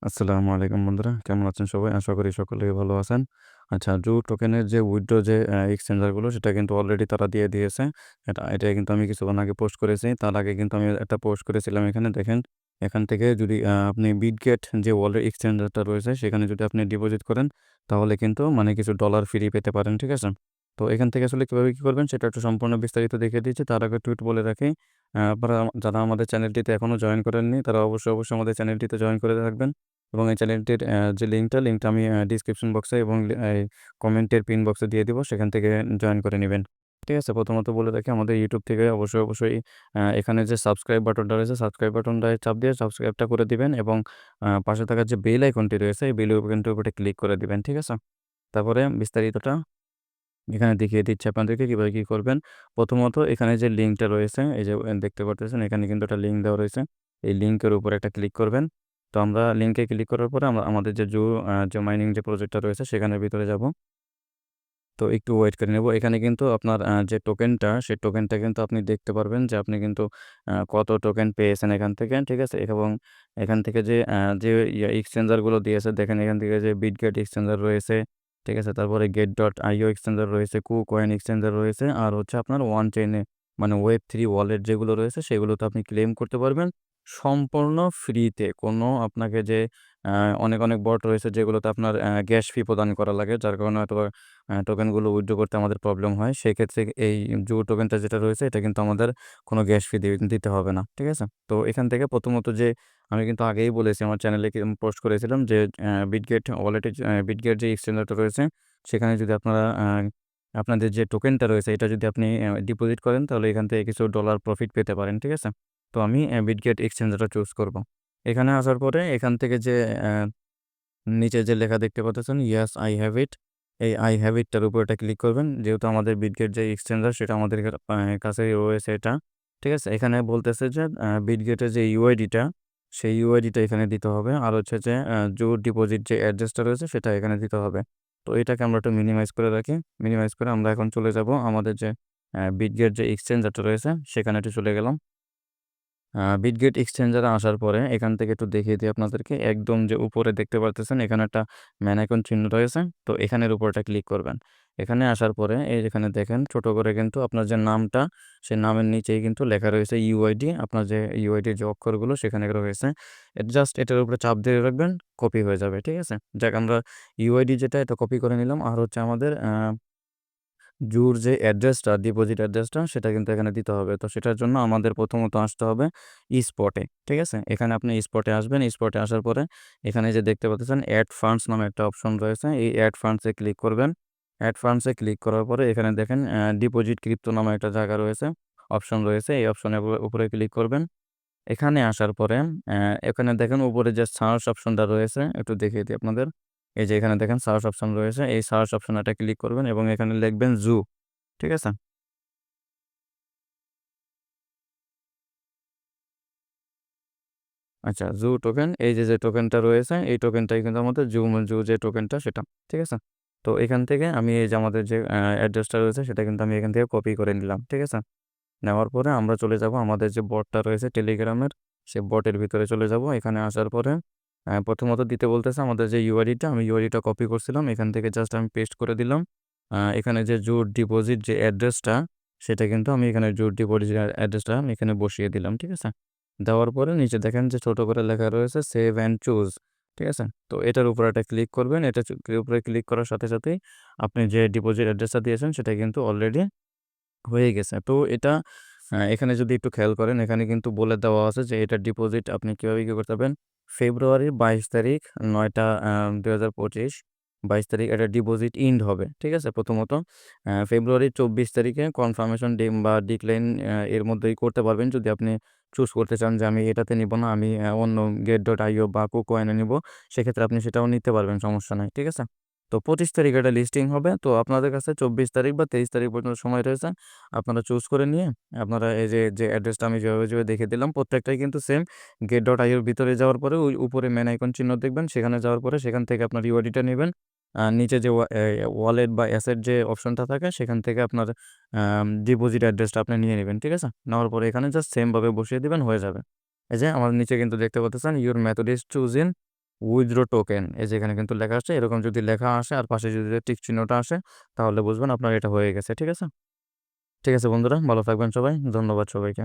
আসসালামু আলাইকুম বন্ধুরা। কেমন আছেন সবাই? আশা করি সকলেই ভালো আছেন। আচ্ছা, জু টোকেনের যে উইথড্র যে এক্সচেঞ্জার গুলো সেটা কিন্তু অলরেডি তারা দিয়ে দিয়েছে। এটা কিন্তু আমি কিছুক্ষণ আগে পোস্ট করেছি। তার আগে কিন্তু আমি একটা পোস্ট করেছিলাম এখানে দেখেন। এখান থেকে যদি আপনি বিটগেট যে ওয়ালেট এক্সচেঞ্জারটা রয়েছে সেখানে যদি আপনি ডিপোজিট করেন তাহলে কিন্তু মানে কিছু ডলার ফ্রি পেতে পারেন। ঠিক আছে? তো এখান থেকে আসলে কিভাবে কি করবেন সেটা একটু সম্পূর্ণ বিস্তারিত দেখিয়ে দিচ্ছি। তার আগে একটু বলে রাখি, আপনারা যারা আমাদের চ্যানেলটিতে এখনো জয়েন করেননি তারা অবশ্যই আমাদের চ্যানেলটিতে জয়েন করে রাখবেন। এবং এই চ্যানেলটির যে লিঙ্কটা আমি ডিসক্রিপশন বক্সে এবং কমেন্টের পিন বক্সে দিয়ে দিব। সেখান থেকে জয়েন করে নিবেন। ঠিক আছে? প্রথমত বলে রাখি আমাদের YouTube থেকে অবশ্যই এখানে যে সাবস্ক্রাইব বাটনটা রয়েছে, সাবস্ক্রাইব বাটনটায় চাপ দিয়ে সাবস্ক্রাইবটা করে দিবেন এবং পাশে থাকা যে বেল আইকনটি রয়েছে, এই বেল আইকনটির উপরে ক্লিক করে দিবেন। ঠিক আছে? তারপরে বিস্তারিতটা এখানে দেখিয়ে দিচ্ছি আপনাদেরকে কিভাবে কি করবেন। প্রথমত এখানে যে লিঙ্কটা রয়েছে এই যে দেখতে পারতেছেন এখানে কিন্তু একটা লিঙ্ক দেওয়া রয়েছে। এই লিঙ্কের উপরে একটা ক্লিক করবেন। তো আমরা লিঙ্কে ক্লিক করার পরে আমরা আমাদের যে মাইনিং যে প্রজেক্টটা রয়েছে সেখানের ভিতরে যাব। তো একটু ওয়েট করে নেব। এখানে কিন্তু আপনার যে টোকেনটা, সেই টোকেনটা কিন্তু আপনি দেখতে পারবেন যে আপনি কিন্তু কত টোকেন পেয়েছেন এখান থেকে, ঠিক আছে? এবং এখান থেকে যে এক্সচেঞ্জার গুলো দিয়েছে দেখেন এখান থেকে যে বিটগেট এক্সচেঞ্জার রয়েছে, ঠিক আছে? তারপরে get.io এক্সচেঞ্জার রয়েছে, KuCoin এক্সচেঞ্জার রয়েছে আর হচ্ছে আপনার ওয়ান চেইনে মানে Web3 ওয়ালেট যেগুলো রয়েছে সেগুলোতে আপনি ক্লেম করতে পারবেন সম্পূর্ণ ফ্রিতে। কোনো আপনাকে যে আ অনেক বট রয়েছে যেগুলোতে আপনার গ্যাস ফি প্রদান করা লাগে যার কারণে হয়তোবা টোকেনগুলো উইথড্র করতে আমাদের প্রবলেম হয়। সেক্ষেত্রে এই জো টোকেনটা যেটা রয়েছে এটা কিন্তু আমাদের কোনো গ্যাস ফি দিতে হবে না। ঠিক আছে? তো এখান থেকে প্রথমত যে আমি কিন্তু আগেই বলেছি আমার চ্যানেলে পোস্ট করেছিলাম যে বিটগেট ওয়ালেটে বিটগেট যে এক্সচেঞ্জারটা রয়েছে সেখানে যদি আপনারা আপনাদের যে টোকেনটা রয়েছে এটা যদি আপনি ডিপোজিট করেন তাহলে এখান থেকে কিছু ডলার প্রফিট পেতে পারেন। ঠিক আছে? তো আমি বিটগেট এক্সচেঞ্জারটা চুজ করব। এখানে আসার পরে এখান থেকে যে নিচে যে লেখা দেখতে পাচ্ছেন ইয়েস আই হ্যাভ ইট। এই আই হ্যাভ ইট টার উপর এটা ক্লিক করবেন। যেহেতু আমাদের বিটগেট যে এক্সচেঞ্জার সেটা আমাদের কাছেই রয়েছে এটা। ঠিক আছে? এখানে বলতেছে যে বিটগেটের যে ইউআইডিটা সেই ইউআইডিটা এখানে দিতে হবে। আর হচ্ছে যে জো ডিপোজিট যে অ্যাড্রেসটা রয়েছে সেটা এখানে দিতে হবে। তো এটাকে আমরা একটু মিনিমাইজ করে রাখি। মিনিমাইজ করে আমরা এখন চলে যাব আমাদের যে বিটগেট যে এক্সচেঞ্জারটা রয়েছে সেখানে একটু চলে গেলাম। বিটগেট এক্সচেঞ্জারে আসার পরে এখান থেকে একটু দেখিয়ে দিই আপনাদেরকে। একদম যে উপরে দেখতে পারতেছেন এখানে একটা ম্যান আইকন চিহ্ন রয়েছে। তো এখানের উপর একটা ক্লিক করবেন। এখানে আসার পরে এই যেখানে দেখেন ছোট করে কিন্তু আপনার যে নামটা, সেই নামের নিচেই কিন্তু লেখা রয়েছে ইউআইডি। আপনার যে ইউআইডির যে অক্ষরগুলো সেখানে রয়েছে। জাস্ট এটার উপরে চাপ দিয়ে রাখবেন, কপি হয়ে যাবে। ঠিক আছে? যাক আমরা ইউআইডি যেটা এটা কপি করে নিলাম। আর হচ্ছে আমাদের জুর যে অ্যাড্রেসটা, ডিপোজিট অ্যাড্রেসটা সেটা কিন্তু এখানে দিতে হবে। তো সেটার জন্য আমাদের প্রথমত আসতে হবে স্পটে। ঠিক আছে? এখানে আপনি স্পটে আসবেন। স্পটে আসার পরে এখানে যে দেখতে পাচ্ছেন এড ফান্ডস নামে একটা অপশন রয়েছে। এই এড ফান্ডস এ ক্লিক করবেন। এড ফান্ডস এ ক্লিক করার পরে এখানে দেখেন ডিপোজিট ক্রিপ্টো নামে একটা জায়গা রয়েছে, অপশন রয়েছে। এই অপশনের উপরে ক্লিক করবেন। এখানে আসার পরে এখানে দেখেন উপরে যে সার্চ অপশনটা রয়েছে একটু দেখিয়ে দিই আপনাদের। এই যে এখানে দেখেন সার্চ অপশন রয়েছে। এই সার্চ অপশনে একটা ক্লিক করবেন এবং এখানে লিখবেন জু। ঠিক আছে? আচ্ছা, জু টোকেন এই যে টোকেনটা রয়েছে এই টোকেনটাই কিন্তু আমাদের জু যে টোকেনটা সেটা। ঠিক আছে? তো এখান থেকে আমি এই যে আমাদের যে অ্যাড্রেসটা রয়েছে সেটা কিন্তু আমি এখান থেকে কপি করে নিলাম। ঠিক আছে? নেওয়ার পরে আমরা চলে যাব আমাদের যে বটটা রয়েছে টেলিগ্রামের, সে বটের ভিতরে চলে যাব। এখানে আসার পরে প্রথমত দিতে বলতেছে আমাদের যে ইউআইডিটা, আমি ইউআইডিটা কপি করছিলাম। এখান থেকে জাস্ট আমি পেস্ট করে দিলাম। এখানে যে জুট ডিপোজিট যে অ্যাড্রেসটা, সেটা কিন্তু আমি এখানে জুট ডিপোজিট অ্যাড্রেসটা আমি এখানে বসিয়ে দিলাম। ঠিক আছে? দেওয়ার পরে নিচে দেখেন যে ছোট করে লেখা রয়েছে সেভ অ্যান্ড চুজ। ঠিক আছে? তো এটার উপরে একটা ক্লিক করবেন। এটা উপরে ক্লিক করার সাথেই আপনি যে ডিপোজিট অ্যাড্রেসটা দিয়েছেন সেটা কিন্তু অলরেডি হয়ে গেছে। তো এটা এখানে যদি একটু খেয়াল করেন এখানে কিন্তু বলে দেওয়া আছে যে এটার ডিপোজিট আপনি কিভাবে কি করতে পারবেন। ফেব্রুয়ারির ২২ তারিখ ৯টা ২০২৫ ২২ তারিখ এটা ডিপোজিট ইন্ড হবে। ঠিক আছে? প্রথমত ফেব্রুয়ারির ২৪ তারিখে কনফার্মেশন বা ডিক্লাইন এর মধ্যেই করতে পারবেন যদি আপনি চুজ করতে চান যে আমি এটাতে নিব না, আমি অন্য get.io বা KuCoin এ নিব। সেক্ষেত্রে আপনি সেটাও নিতে পারবেন, সমস্যা নাই। ঠিক আছে? তো ২৫ তারিখে এটা লিস্টিং হবে। তো আপনাদের কাছে ২৪ তারিখ বা ২৩ তারিখ পর্যন্ত সময় রয়েছে। আপনারা চুজ করে নিয়ে আপনারা এই যে অ্যাড্রেসটা আমি যেভাবে দেখিয়ে দিলাম প্রত্যেকটাই কিন্তু সেম। get.io এর ভিতরে যাওয়ার পরে ওই উপরে ম্যান আইকন চিহ্ন দেখবেন। সেখানে যাওয়ার পরে সেখান থেকে আপনার ইউআইডিটা নিবেন। নিচে যে ওয়ালেট বা অ্যাসেট যে অপশনটা থাকে সেখান থেকে আপনার ডিপোজিট অ্যাড্রেসটা আপনি নিয়ে নিবেন। ঠিক আছে? নেওয়ার পরে এখানে জাস্ট সেম ভাবে বসিয়ে দিবেন, হয়ে যাবে। এই যে আমার নিচে কিন্তু দেখতে পাচ্ছেন your method is choose in withdraw token, এই যে এখানে কিন্তু লেখা আসছে, এরকম যদি লেখা আসে আর পাশে যদি টিক চিহ্নটা আসে তাহলে বুঝবেন আপনার এটা হয়ে গেছে। ঠিক আছে? ঠিক আছে বন্ধুরা, ভালো থাকবেন সবাই। ধন্যবাদ সবাইকে।